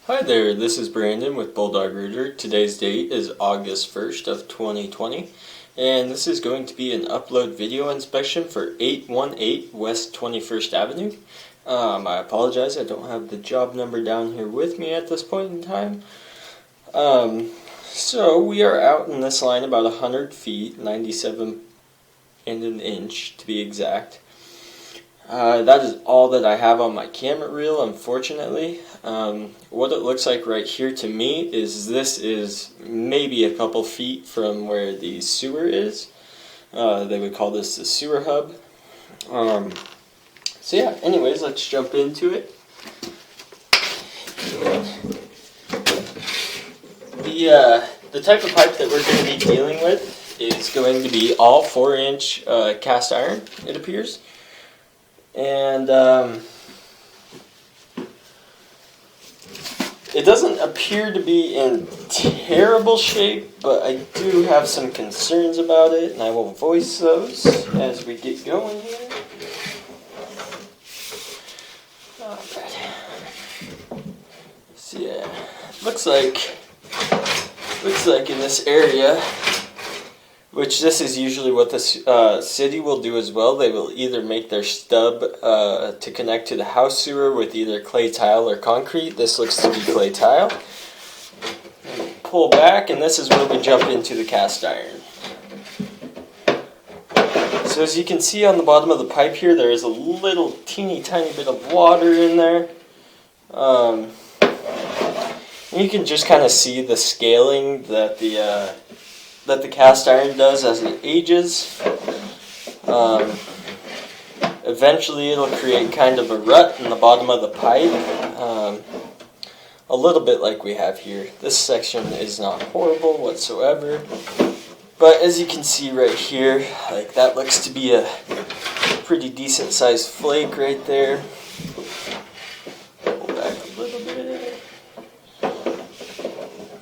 Hi there, this is Brandon with Bulldog Rooter. Today's date is August 1st of 2020, and this is going to be an upload video inspection for 818 West 21st Avenue. I apologize, I don't have the job number down here with me at this point in time. So we are out in this line about 100 feet, 97 and an inch to be exact. That is all that I have on my camera reel, unfortunately. What it looks like right here to me is this is maybe a couple feet from where the sewer is. They would call this the sewer hub. So yeah, anyways, let's jump into it. The type of pipe that we're going to be dealing with is going to be all 4-inch cast iron, it appears. And it doesn't appear to be in terrible shape, but I do have some concerns about it, and I will voice those as we get going here. Alright. So yeah, looks like in this area, which this is usually what the city will do as well. They will either make their stub to connect to the house sewer with either clay tile or concrete. This looks to be clay tile. Pull back, and this is where we jump into the cast iron. So as you can see on the bottom of the pipe here, there is a little teeny tiny bit of water in there. You can just kind of see the scaling that the cast iron does as it ages. Eventually it'll create kind of a rut in the bottom of the pipe, a little bit like we have here. This section is not horrible whatsoever, but as you can see right here, like that looks to be a pretty decent sized flake right there. Pull back a little bit.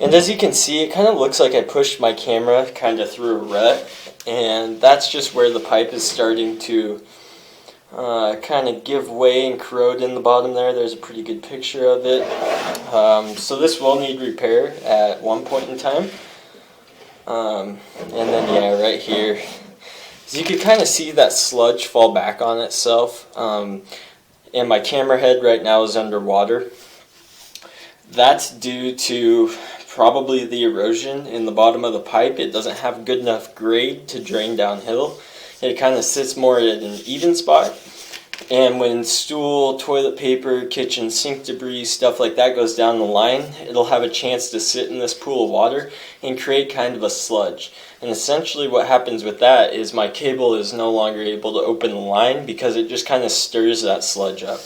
And as you can see, it kind of looks like I pushed my camera kind of through a rut, and that's just where the pipe is starting to kind of give way and corrode in the bottom there. There's a pretty good picture of it. So this will need repair at one point in time. And then yeah, right here, so you can kind of see that sludge fall back on itself. And my camera head right now is underwater. That's due to probably the erosion in the bottom of the pipe. It doesn't have good enough grade to drain downhill. It kind of sits more at an even spot. And when stool, toilet paper, kitchen sink debris, stuff like that goes down the line, it'll have a chance to sit in this pool of water and create kind of a sludge. And essentially what happens with that is my cable is no longer able to open the line because it just kind of stirs that sludge up.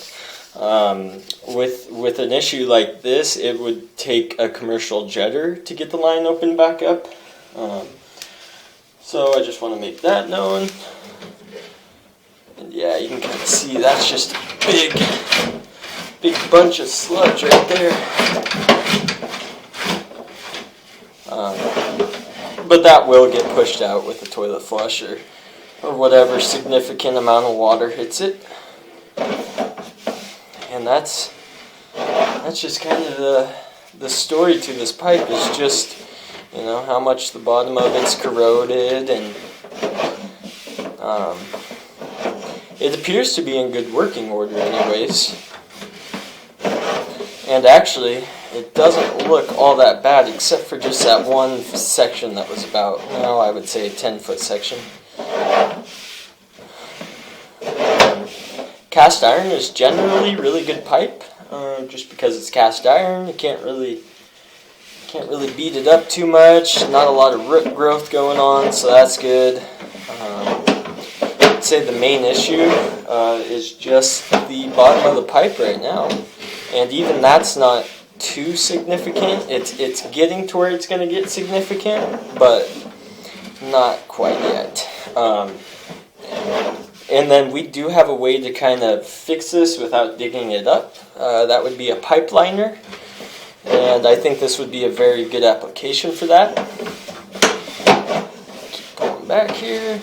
With an issue like this, it would take a commercial jetter to get the line open back up. So I just want to make that known. And yeah, you can kind of see that's just a big bunch of sludge right there. But that will get pushed out with the toilet flush or whatever significant amount of water hits it. And that's just kind of the story to this pipe, is just, you know, how much the bottom of it's corroded, and it appears to be in good working order anyways. And actually, it doesn't look all that bad except for just that one section that was about, well, I would say a 10-foot section. Cast iron is generally really good pipe, just because it's cast iron. You can't really beat it up too much. Not a lot of root growth going on, so that's good. I'd say the main issue is just the bottom of the pipe right now, and even that's not too significant. It's getting to where it's going to get significant, but not quite yet. And then we do have a way to kind of fix this without digging it up. That would be a pipe liner. And I think this would be a very good application for that. Keep going back here.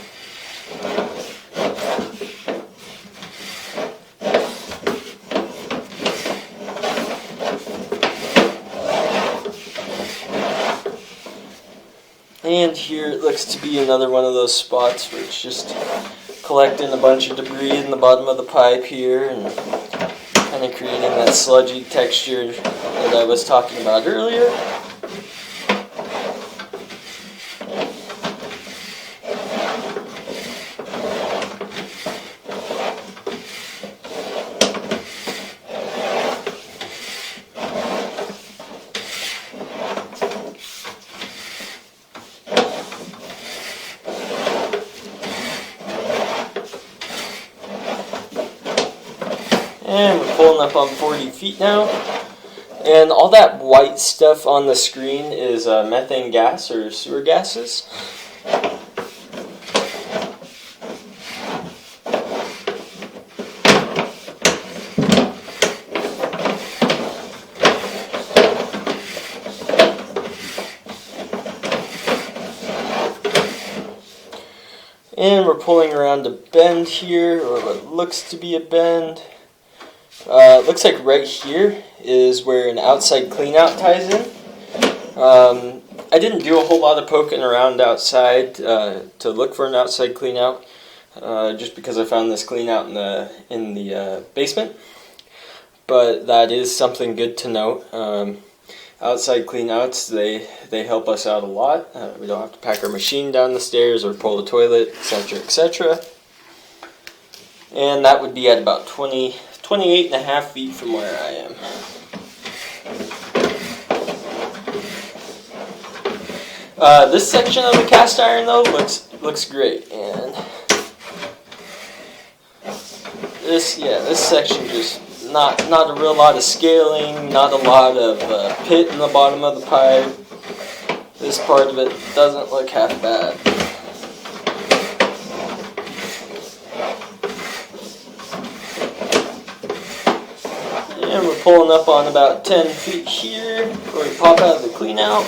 And here it looks to be another one of those spots where it's just collecting a bunch of debris in the bottom of the pipe here and kind of creating that sludgy texture that I was talking about earlier. And we're pulling up on 40 feet now. And all that white stuff on the screen is methane gas or sewer gases. And we're pulling around a bend here, or what looks to be a bend. It looks like right here is where an outside cleanout ties in. I didn't do a whole lot of poking around outside to look for an outside cleanout, just because I found this cleanout in the basement. But that is something good to note. Outside cleanouts, they help us out a lot. We don't have to pack our machine down the stairs or pull the toilet, etc., etc. And that would be at about 28 and a half feet from where I am. This section of the cast iron though looks great, and this section just not a real lot of scaling, not a lot of pit in the bottom of the pipe. This part of it doesn't look half bad. And we're pulling up on about 10 feet here where we pop out of the cleanout.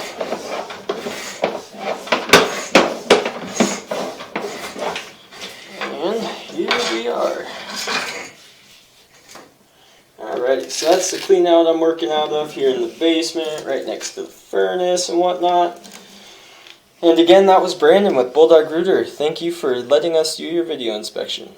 And here we are. Alrighty, so that's the cleanout I'm working out of here in the basement, right next to the furnace and whatnot. And again, that was Brandon with Bulldog Rooter. Thank you for letting us do your video inspection.